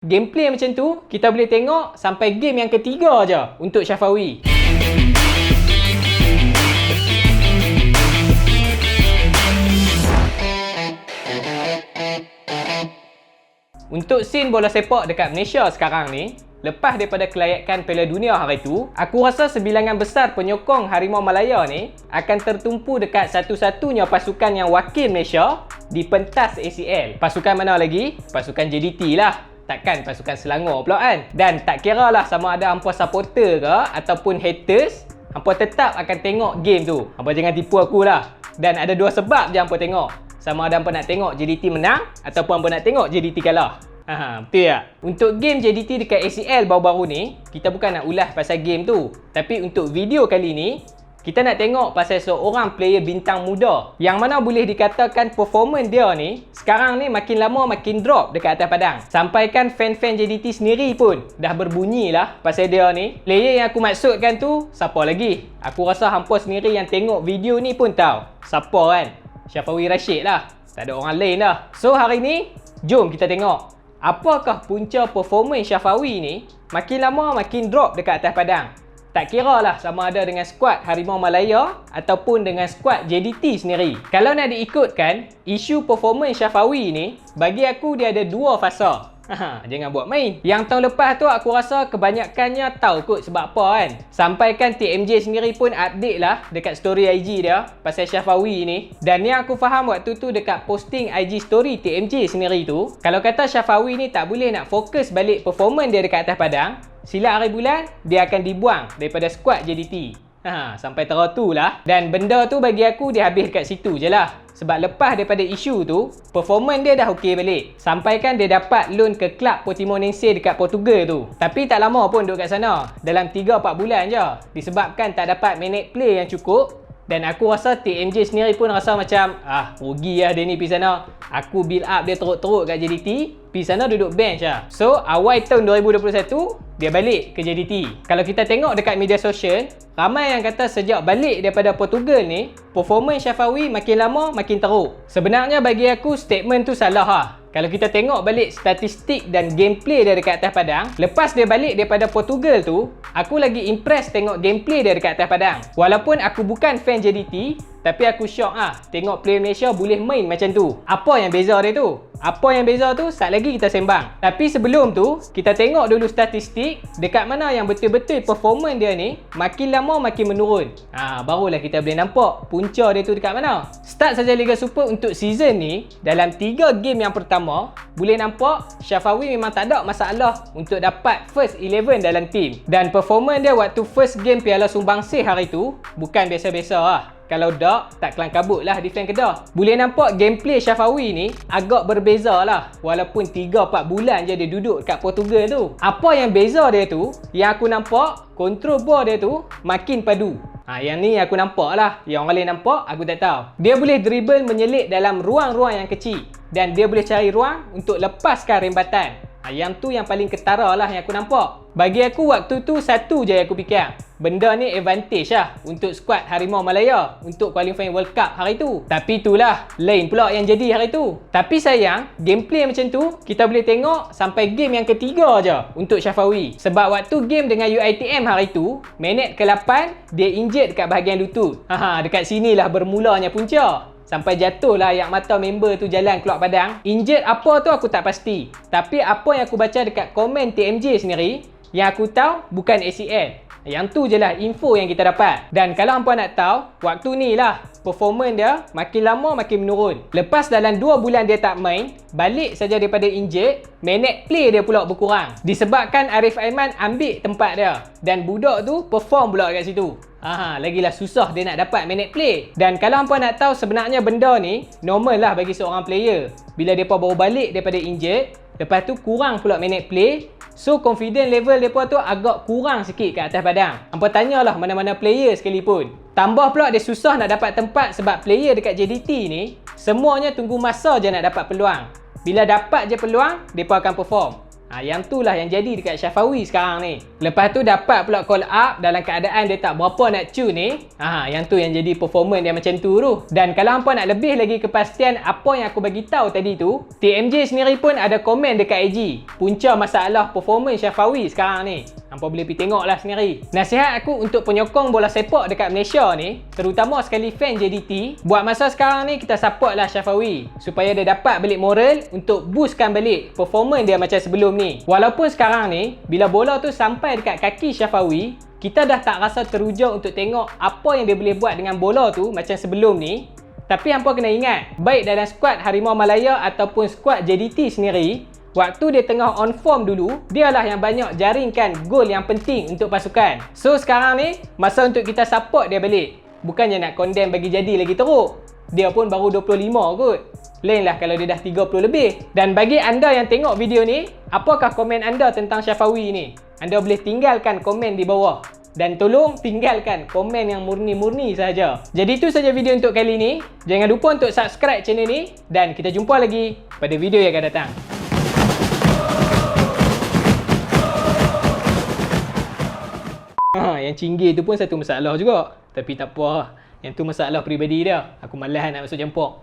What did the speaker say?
Gameplay macam tu, kita boleh tengok sampai game yang ketiga je untuk Syafawi. Untuk scene bola sepak dekat Malaysia sekarang ni, lepas daripada kelayakan Piala Dunia hari tu, aku rasa sebilangan besar penyokong Harimau Malaya ni akan tertumpu dekat satu-satunya pasukan yang wakil Malaysia di pentas ACL. Pasukan mana lagi? Pasukan JDT lah. Takkan pasukan Selangor pula kan? Dan tak kira lah sama ada hampa supporter ke ataupun haters, hampa tetap akan tengok game tu. Hampa jangan tipu aku lah. Dan ada dua sebab je hampa tengok. Sama ada hampa nak tengok JDT menang ataupun hampa nak tengok JDT kalah. Betul tak? Untuk game JDT dekat ACL baru-baru ni, kita bukan nak ulas pasal game tu. Tapi untuk video kali ni, kita nak tengok pasal seorang player bintang muda yang mana boleh dikatakan performance dia ni sekarang ni makin lama makin drop dekat atas padang. Sampaikan fan-fan JDT sendiri pun dah berbunyi lah pasal dia ni. Player yang aku maksudkan tu, siapa lagi? Aku rasa hampa sendiri yang tengok video ni pun tahu. Siapa kan? Syafawi Rashid lah. Tak ada orang lain lah. So hari ni, jom kita tengok apakah punca performance Syafawi ni makin lama makin drop dekat atas padang. Tak kira lah sama ada dengan skuad Harimau Malaya ataupun dengan skuad JDT sendiri. Kalau nak diikutkan, isu performance Syafawi ni, bagi aku dia ada dua fasa. Jangan buat main. Yang tahun lepas tu aku rasa kebanyakannya tahu kot sebab apa kan. Sampaikan TMJ sendiri pun update lah dekat story IG dia pasal Syafawi ni. Dan yang aku faham waktu tu dekat posting IG story TMJ sendiri tu, kalau kata Syafawi ni tak boleh nak fokus balik performance dia dekat atas padang, silap hari bulan dia akan dibuang daripada skuad JDT. Sampai teratu lah. Dan benda tu bagi aku dia habis dekat situ je lah. Sebab lepas daripada isu tu, performance dia dah okey balik. Sampaikan dia dapat loan ke klub Portimonense dekat Portugal tu. Tapi tak lama pun duduk kat sana. Dalam 3-4 bulan je. Disebabkan tak dapat minute play yang cukup. Dan aku rasa TMJ sendiri pun rasa macam rugi lah dia ni pergi sana. Aku build up dia teruk-teruk kat JDT, pergi sana duduk bench lah. So awal tahun 2021 dia balik ke JDT. Kalau kita tengok dekat media sosial, ramai yang kata sejak balik daripada Portugal ni, performance Syafawi makin lama makin teruk. Sebenarnya bagi aku statement tu salah lah. Kalau kita tengok balik statistik dan gameplay dia dekat atas padang, lepas dia balik daripada Portugal tu, aku lagi impress tengok gameplay dia dekat atas padang. Walaupun aku bukan fan JDT, tapi aku syok tengok player Malaysia boleh main macam tu. Apa yang beza dia tu? Apa yang beza tu? Sat lagi kita sembang. Tapi sebelum tu, kita tengok dulu statistik dekat mana yang betul-betul performance dia ni makin lama makin menurun. Barulah kita boleh nampak punca dia tu dekat mana. Start saja Liga Super untuk season ni, dalam 3 game yang pertama, boleh nampak Syafawi memang tak ada masalah untuk dapat first 11 dalam team. Dan performance dia waktu first game Piala Sumbangsih hari tu bukan biasa-biasa lah. Kalau tak kelang kabut lah defend Kedah. Boleh nampak gameplay Syafawi ni agak berbeza lah. Walaupun 3-4 bulan je dia duduk kat Portugal tu. Apa yang beza dia tu, yang aku nampak control ball dia tu makin padu. Yang ni aku nampak lah. Yang orang lain nampak, aku tak tahu. Dia boleh dribble menyelit dalam ruang-ruang yang kecil. Dan dia boleh cari ruang untuk lepaskan rembatan. Yang tu yang paling ketara lah yang aku nampak. Bagi aku waktu tu satu je yang aku fikir. Benda ni advantage lah untuk skuad Harimau Malaya untuk qualifying World Cup hari tu. Tapi itulah, lain pula yang jadi hari tu. Tapi sayang, gameplay macam tu kita boleh tengok sampai game yang ketiga je untuk Syafawi. Sebab waktu game dengan UiTM hari tu, minit ke-8 dia injured dekat bahagian lutut. Dekat sinilah bermulanya punca. Sampai jatuhlah ayak mata member tu jalan keluar padang. Injured apa tu aku tak pasti. Tapi apa yang aku baca dekat komen TMJ sendiri, yang aku tahu bukan ACL. Yang tu je lah info yang kita dapat. Dan kalau hampa nak tahu, waktu ni lah performance dia makin lama makin menurun. Lepas dalam 2 bulan dia tak main, balik saja daripada injured, minute play dia pula berkurang. Disebabkan Arif Aiman ambil tempat dia. Dan budak tu perform pula kat situ. Lagilah susah dia nak dapat minute play. Dan kalau hampa nak tahu sebenarnya benda ni normal lah bagi seorang player. Bila depa baru balik daripada injured, lepas tu kurang pula minute play, so confidence level depa tu agak kurang sikit kat atas padang. Hampa tanyalah mana-mana player sekalipun. Tambah pula dia susah nak dapat tempat sebab player dekat JDT ni semuanya tunggu masa je nak dapat peluang. Bila dapat je peluang, depa akan perform. Yang tu lah yang jadi dekat Syafawi sekarang ni. Lepas tu dapat pula call up dalam keadaan dia tak berapa nak cue ni. Yang tu yang jadi performance dia macam tu tu. Dan kalau hampa nak lebih lagi kepastian apa yang aku bagi tahu tadi tu, TMJ sendiri pun ada komen dekat IG. Punca masalah performance Syafawi sekarang ni. Hampa boleh pergi tengok lah sendiri. Nasihat aku untuk penyokong bola sepak dekat Malaysia ni, terutama sekali fan JDT, buat masa sekarang ni kita support lah Syafawi supaya dia dapat balik moral untuk boostkan balik performance dia macam sebelum ni. Walaupun sekarang ni, bila bola tu sampai dekat kaki Syafawi, kita dah tak rasa teruja untuk tengok apa yang dia boleh buat dengan bola tu macam sebelum ni. Tapi hampa kena ingat, baik dalam skuad Harimau Malaya ataupun skuad JDT sendiri, waktu dia tengah on form dulu, dialah yang banyak jaringkan gol yang penting untuk pasukan. So sekarang ni, masa untuk kita support dia balik. Bukannya nak condemn bagi jadi lagi teruk. Dia pun baru 25 kot. Lain lah kalau dia dah 30 lebih. Dan bagi anda yang tengok video ni, apakah komen anda tentang Syafawi ni? Anda boleh tinggalkan komen di bawah. Dan tolong tinggalkan komen yang murni-murni saja. Jadi itu saja video untuk kali ni. Jangan lupa untuk subscribe channel ni. Dan kita jumpa lagi pada video yang akan datang. Yang cinggir tu pun satu masalah juga. Tapi tak apa. Yang tu masalah peribadi dia. Aku malas nak masuk campur.